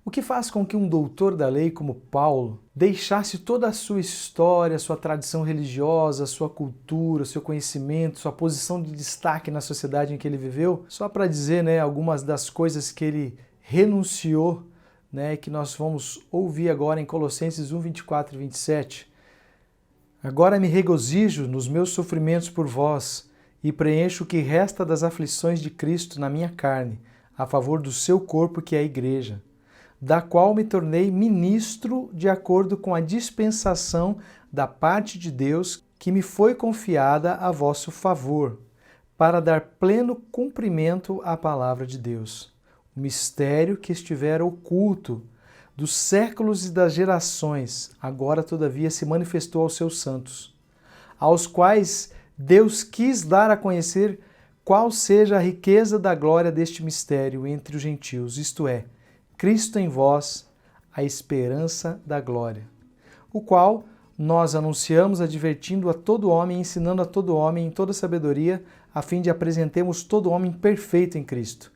O que faz com que um doutor da lei como Paulo deixasse toda a sua história, sua tradição religiosa, sua cultura, seu conhecimento, sua posição de destaque na sociedade em que ele viveu, só para dizer, algumas das coisas que ele renunciou, que nós vamos ouvir agora em Colossenses 1, 24 e 27. Agora me regozijo nos meus sofrimentos por vós e preencho o que resta das aflições de Cristo na minha carne, a favor do seu corpo que é a igreja, da qual me tornei ministro de acordo com a dispensação da parte de Deus que me foi confiada a vosso favor, para dar pleno cumprimento à palavra de Deus, o mistério que estivera oculto dos séculos e das gerações, agora todavia se manifestou aos seus santos, aos quais Deus quis dar a conhecer qual seja a riqueza da glória deste mistério entre os gentios, isto é, Cristo em vós, a esperança da glória, o qual nós anunciamos advertindo a todo homem, ensinando a todo homem em toda sabedoria, a fim de apresentemos todo homem perfeito em Cristo.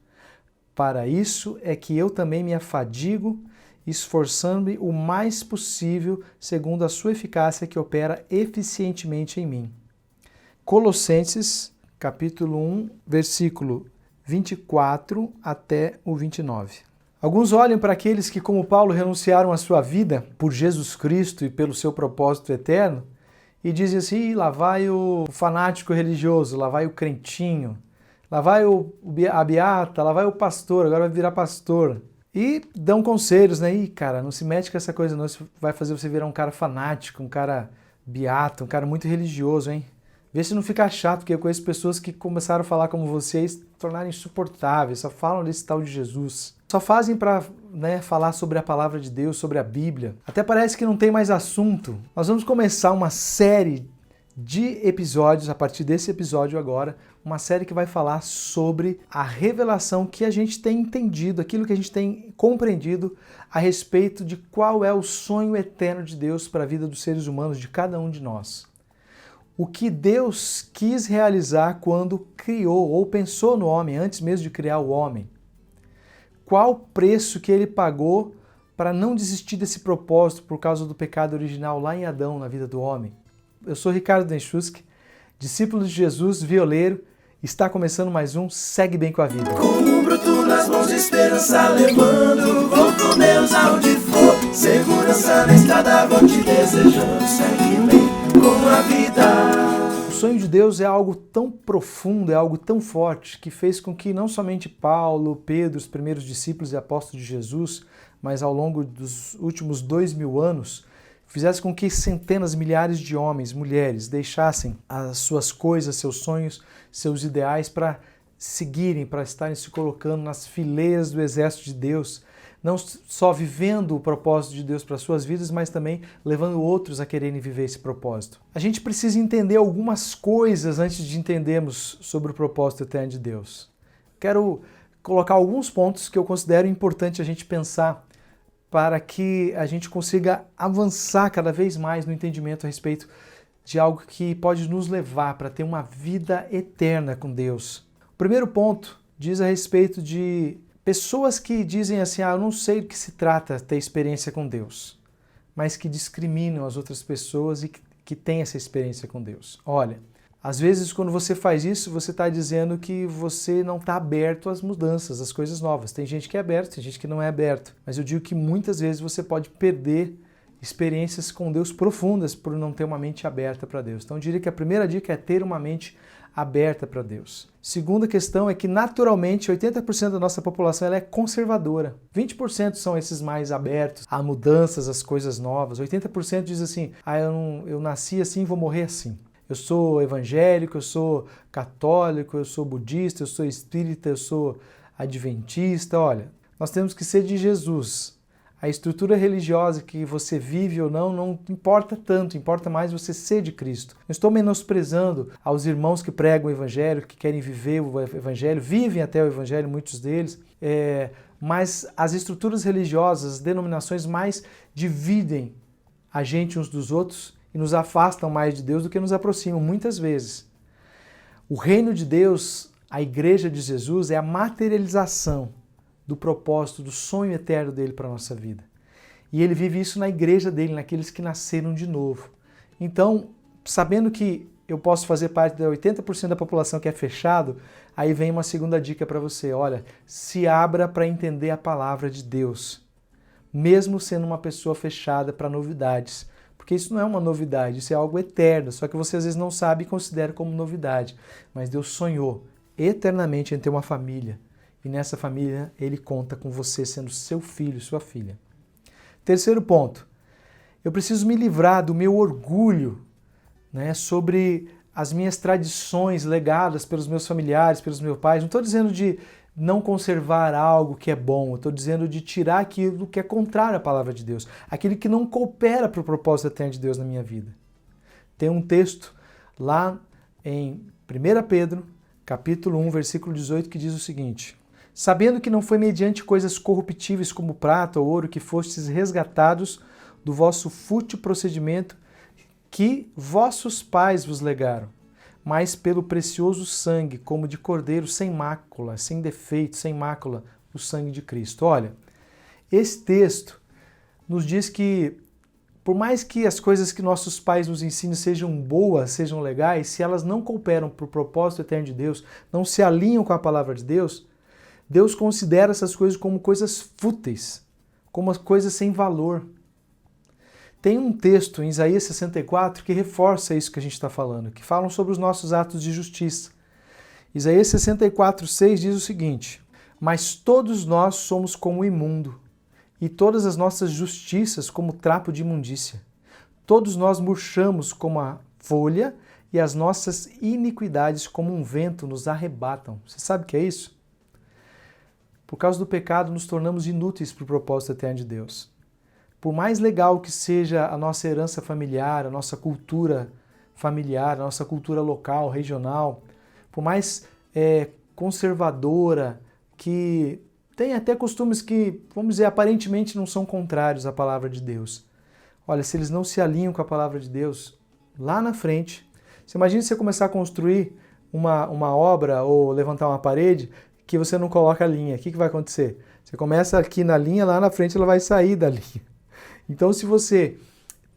Para isso é que eu também me afadigo, esforçando-me o mais possível segundo a sua eficácia que opera eficientemente em mim. Colossenses, capítulo 1, versículo 24 até o 29. Alguns olham para aqueles que, como Paulo, renunciaram à sua vida por Jesus Cristo e pelo seu propósito eterno e dizem assim, lá vai o fanático religioso, lá vai o crentinho, lá vai a beata, lá vai o pastor, agora vai virar pastor. E dão conselhos, cara, não se mete com essa coisa não, isso vai fazer você virar um cara fanático, um cara beato, um cara muito religioso, hein? Vê se não fica chato, porque eu conheço pessoas que começaram a falar como vocês, se tornaram insuportáveis, só falam desse tal de Jesus. Só fazem para falar sobre a palavra de Deus, sobre a Bíblia. Até parece que não tem mais assunto. Nós vamos começar uma série de episódios, a partir desse episódio agora, uma série que vai falar sobre a revelação que a gente tem entendido, aquilo que a gente tem compreendido a respeito de qual é o sonho eterno de Deus para a vida dos seres humanos, de cada um de nós. O que Deus quis realizar quando criou ou pensou no homem, antes mesmo de criar o homem. Qual o preço que ele pagou para não desistir desse propósito por causa do pecado original lá em Adão, na vida do homem? Eu sou Ricardo Denchusk, discípulo de Jesus, violeiro, e está começando mais um Segue Bem com a Vida. Com o bruto nas mãos, esperança levando, vou com Deus aonde for, segurança na estrada, vou te desejando, segue bem com a vida. O sonho de Deus é algo tão profundo, é algo tão forte, que fez com que não somente Paulo, Pedro, os primeiros discípulos e apóstolos de Jesus, mas ao longo dos últimos 2000 anos, fizesse com que centenas, milhares de homens, mulheres, deixassem as suas coisas, seus sonhos, seus ideais para seguirem, para estarem se colocando nas fileiras do exército de Deus, não só vivendo o propósito de Deus para suas vidas, mas também levando outros a quererem viver esse propósito. A gente precisa entender algumas coisas antes de entendermos sobre o propósito eterno de Deus. Quero colocar alguns pontos que eu considero importante a gente pensar para que a gente consiga avançar cada vez mais no entendimento a respeito de algo que pode nos levar para ter uma vida eterna com Deus. O primeiro ponto diz a respeito de pessoas que dizem assim, eu não sei do que se trata ter experiência com Deus, mas que discriminam as outras pessoas e que têm essa experiência com Deus. Olha, às vezes quando você faz isso, você está dizendo que você não está aberto às mudanças, às coisas novas. Tem gente que é aberto, tem gente que não é aberto. Mas eu digo que muitas vezes você pode perder experiências com Deus profundas por não ter uma mente aberta para Deus. Então eu diria que a primeira dica é ter uma mente aberta para Deus. Segunda questão é que naturalmente 80% da nossa população ela é conservadora. 20% são esses mais abertos a mudanças, às coisas novas. 80% diz assim, eu nasci assim, vou morrer assim. Eu sou evangélico, eu sou católico, eu sou budista, eu sou espírita, eu sou adventista. Olha, nós temos que ser de Jesus. A estrutura religiosa que você vive ou não importa tanto, importa mais você ser de Cristo. Não estou menosprezando aos irmãos que pregam o Evangelho, que querem viver o Evangelho, vivem até o Evangelho, muitos deles, mas as estruturas religiosas, as denominações mais dividem a gente uns dos outros e nos afastam mais de Deus do que nos aproximam, muitas vezes. O reino de Deus, a igreja de Jesus, é a materialização do propósito, do sonho eterno dele para a nossa vida. E ele vive isso na igreja dele, naqueles que nasceram de novo. Então, sabendo que eu posso fazer parte da 80% da população que é fechado, aí vem uma segunda dica para você. Olha, se abra para entender a palavra de Deus, mesmo sendo uma pessoa fechada para novidades. Porque isso não é uma novidade, isso é algo eterno, só que você às vezes não sabe e considera como novidade. Mas Deus sonhou eternamente em ter uma família. E nessa família ele conta com você sendo seu filho, sua filha. Terceiro ponto, eu preciso me livrar do meu orgulho, né, sobre as minhas tradições legadas pelos meus familiares, pelos meus pais. Não estou dizendo de não conservar algo que é bom, estou dizendo de tirar aquilo que é contrário à palavra de Deus, aquilo que não coopera para o propósito eterno de Deus na minha vida. Tem um texto lá em 1 Pedro, capítulo 1, versículo 18, que diz o seguinte: sabendo que não foi mediante coisas corruptíveis como prata ou ouro que fostes resgatados do vosso fútil procedimento que vossos pais vos legaram, mas pelo precioso sangue, como de cordeiro sem mácula, sem defeito, sem mácula, o sangue de Cristo. Olha, esse texto nos diz que, por mais que as coisas que nossos pais nos ensinem sejam boas, sejam legais, se elas não cooperam para o propósito eterno de Deus, não se alinham com a palavra de Deus, Deus considera essas coisas como coisas fúteis, como coisas sem valor. Tem um texto em Isaías 64 que reforça isso que a gente está falando, que falam sobre os nossos atos de justiça. Isaías 64:6 diz o seguinte: mas todos nós somos como o imundo, e todas as nossas justiças como trapo de imundícia. Todos nós murchamos como a folha, e as nossas iniquidades como um vento nos arrebatam. Você sabe o que é isso? Por causa do pecado, nos tornamos inúteis para o propósito eterno de Deus. Por mais legal que seja a nossa herança familiar, a nossa cultura familiar, a nossa cultura local, regional, por mais conservadora, que tem até costumes que, vamos dizer, aparentemente não são contrários à palavra de Deus. Olha, se eles não se alinham com a palavra de Deus, lá na frente, você imagina você começar a construir uma obra ou levantar uma parede que você não coloca a linha. O que vai acontecer? Você começa aqui na linha, lá na frente ela vai sair da linha. Então, se você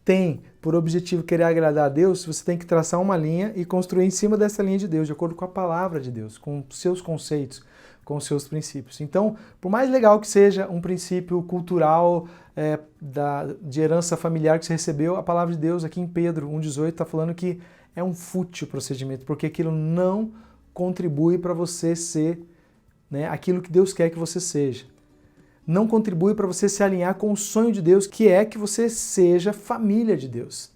tem por objetivo querer agradar a Deus, você tem que traçar uma linha e construir em cima dessa linha de Deus, de acordo com a palavra de Deus, com os seus conceitos, com os seus princípios. Então, por mais legal que seja um princípio cultural de herança familiar que você recebeu, a palavra de Deus aqui em Pedro 1,18 está falando que é um fútil procedimento, porque aquilo não contribui para você ser, né, aquilo que Deus quer que você seja. Não contribui para você se alinhar com o sonho de Deus, que é que você seja família de Deus,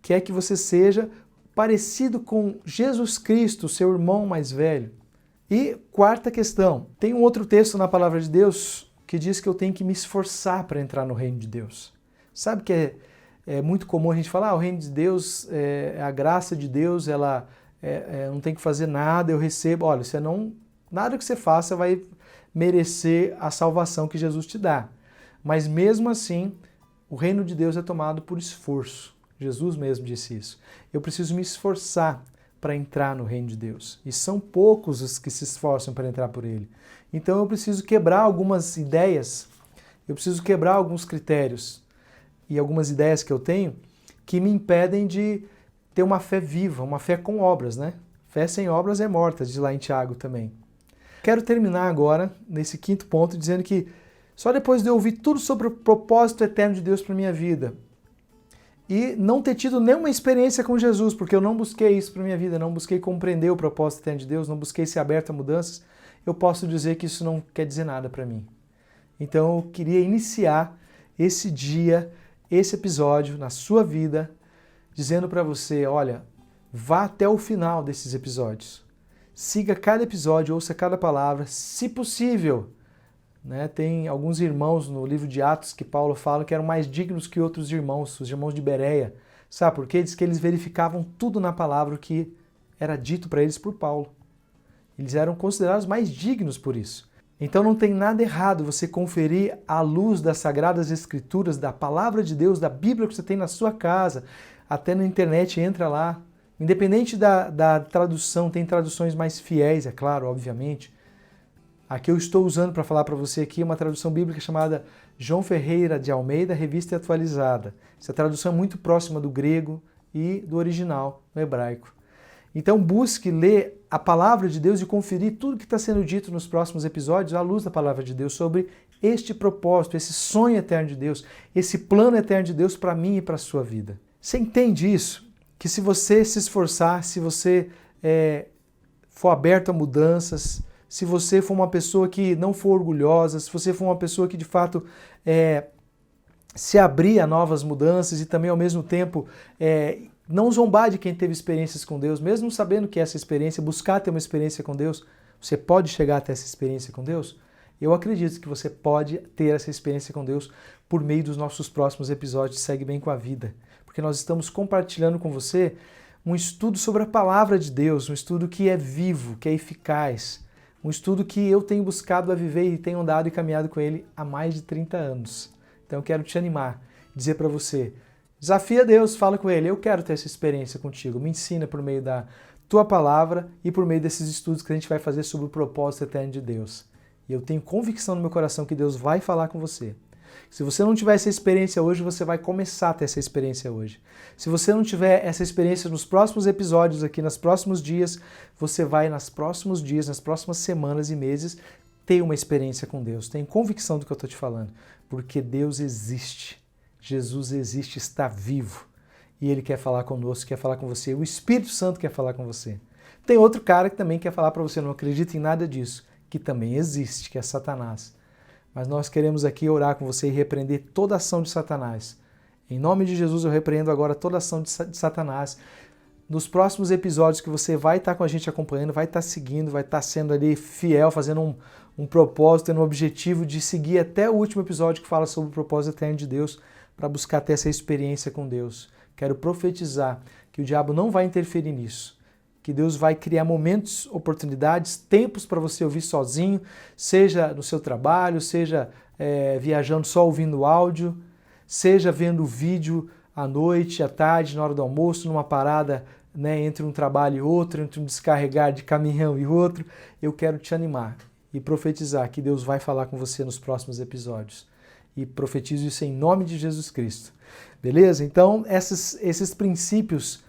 que é que você seja parecido com Jesus Cristo, seu irmão mais velho. E quarta questão, tem um outro texto na palavra de Deus que diz que eu tenho que me esforçar para entrar no reino de Deus. Sabe que é muito comum a gente falar, o reino de Deus, a graça de Deus, ela não tem que fazer nada, eu recebo. Olha, nada que você faça vai merecer a salvação que Jesus te dá. Mas mesmo assim, o reino de Deus é tomado por esforço. Jesus mesmo disse isso. Eu preciso me esforçar para entrar no reino de Deus. E são poucos os que se esforçam para entrar por ele. Então eu preciso quebrar algumas ideias, eu preciso quebrar alguns critérios e algumas ideias que eu tenho que me impedem de ter uma fé viva, uma fé com obras, né? Fé sem obras é morta, diz lá em Tiago também. Quero terminar agora, nesse quinto ponto, dizendo que só depois de eu ouvir tudo sobre o propósito eterno de Deus para a minha vida e não ter tido nenhuma experiência com Jesus, porque eu não busquei isso para a minha vida, não busquei compreender o propósito eterno de Deus, não busquei ser aberto a mudanças, eu posso dizer que isso não quer dizer nada para mim. Então eu queria iniciar esse dia, esse episódio na sua vida, dizendo para você, olha, vá até o final desses episódios. Siga cada episódio, ouça cada palavra, se possível. Né? Tem alguns irmãos no livro de Atos que Paulo fala que eram mais dignos que outros irmãos, os irmãos de Bereia. Sabe por quê? Diz que eles verificavam tudo na palavra que era dito para eles por Paulo. Eles eram considerados mais dignos por isso. Então não tem nada errado você conferir à luz das Sagradas Escrituras, da palavra de Deus, da Bíblia que você tem na sua casa, até na internet, entra lá. Independente da tradução, tem traduções mais fiéis, é claro, obviamente. A que eu estou usando para falar para você aqui é uma tradução bíblica chamada João Ferreira de Almeida, Revista e Atualizada. Essa tradução é muito próxima do grego e do original, no hebraico. Então busque ler a palavra de Deus e conferir tudo que está sendo dito nos próximos episódios à luz da palavra de Deus sobre este propósito, esse sonho eterno de Deus, esse plano eterno de Deus para mim e para a sua vida. Você entende isso? Que se você se esforçar, se você for aberto a mudanças, se você for uma pessoa que não for orgulhosa, se você for uma pessoa que de fato se abrir a novas mudanças e também ao mesmo tempo não zombar de quem teve experiências com Deus, mesmo sabendo que essa experiência, buscar ter uma experiência com Deus, você pode chegar até essa experiência com Deus? Eu acredito que você pode ter essa experiência com Deus por meio dos nossos próximos episódios de Segue Bem com a Vida, porque nós estamos compartilhando com você um estudo sobre a palavra de Deus, um estudo que é vivo, que é eficaz, um estudo que eu tenho buscado a viver e tenho andado e caminhado com ele há mais de 30 anos. Então eu quero te animar, dizer para você, desafia Deus, fala com Ele, eu quero ter essa experiência contigo, me ensina por meio da tua palavra e por meio desses estudos que a gente vai fazer sobre o propósito eterno de Deus. E eu tenho convicção no meu coração que Deus vai falar com você. Se você não tiver essa experiência hoje, você vai começar a ter essa experiência hoje. Se você não tiver essa experiência nos próximos episódios aqui, nos próximos dias, você vai nos próximos dias, nas próximas semanas e meses, ter uma experiência com Deus. Tenho convicção do que eu estou te falando, porque Deus existe. Jesus existe, está vivo. E Ele quer falar conosco, quer falar com você. O Espírito Santo quer falar com você. Tem outro cara que também quer falar para você, não acredita em nada disso, que também existe, que é Satanás. Mas nós queremos aqui orar com você e repreender toda ação de Satanás. Em nome de Jesus eu repreendo agora toda ação de Satanás. Nos próximos episódios que você vai estar com a gente acompanhando, vai estar seguindo, vai estar sendo ali fiel, fazendo um propósito, tendo um objetivo de seguir até o último episódio que fala sobre o propósito eterno de Deus, para buscar ter essa experiência com Deus. Quero profetizar que o diabo não vai interferir nisso. Que Deus vai criar momentos, oportunidades, tempos para você ouvir sozinho, seja no seu trabalho, seja viajando só ouvindo áudio, seja vendo vídeo à noite, à tarde, na hora do almoço, numa parada, né, entre um trabalho e outro, entre um descarregar de caminhão e outro. Eu quero te animar e profetizar que Deus vai falar com você nos próximos episódios. E profetizo isso em nome de Jesus Cristo. Beleza? Então, esses princípios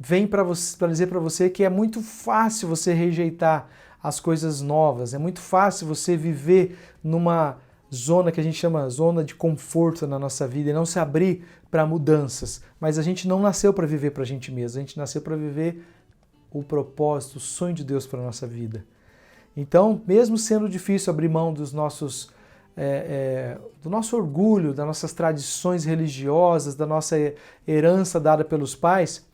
vem para dizer para você que é muito fácil você rejeitar as coisas novas, é muito fácil você viver numa zona que a gente chama zona de conforto na nossa vida e não se abrir para mudanças. Mas a gente não nasceu para viver para a gente mesmo, a gente nasceu para viver o propósito, o sonho de Deus para a nossa vida. Então, mesmo sendo difícil abrir mão dos nossos do nosso orgulho, das nossas tradições religiosas, da nossa herança dada pelos pais,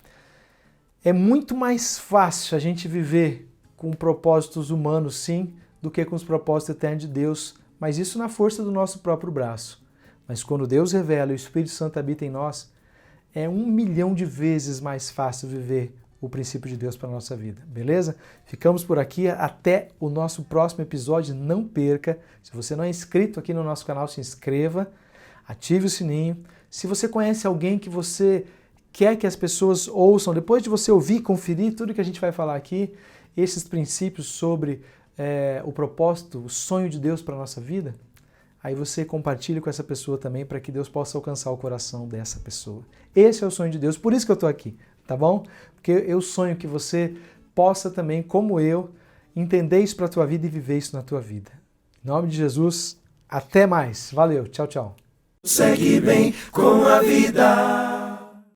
é muito mais fácil a gente viver com propósitos humanos, sim, do que com os propósitos eternos de Deus, mas isso na força do nosso próprio braço. Mas quando Deus revela e o Espírito Santo habita em nós, é 1 milhão de vezes mais fácil viver o princípio de Deus para a nossa vida, beleza? Ficamos por aqui, até o nosso próximo episódio, não perca. Se você não é inscrito aqui no nosso canal, se inscreva, ative o sininho. Se você conhece alguém que você quer que as pessoas ouçam, depois de você ouvir, conferir tudo que a gente vai falar aqui, esses princípios sobre o propósito, o sonho de Deus para a nossa vida, aí você compartilha com essa pessoa também para que Deus possa alcançar o coração dessa pessoa. Esse é o sonho de Deus, por isso que eu estou aqui, tá bom? Porque eu sonho que você possa também, como eu, entender isso para a tua vida e viver isso na tua vida. Em nome de Jesus, até mais. Valeu, tchau, tchau. Segue bem com a vida.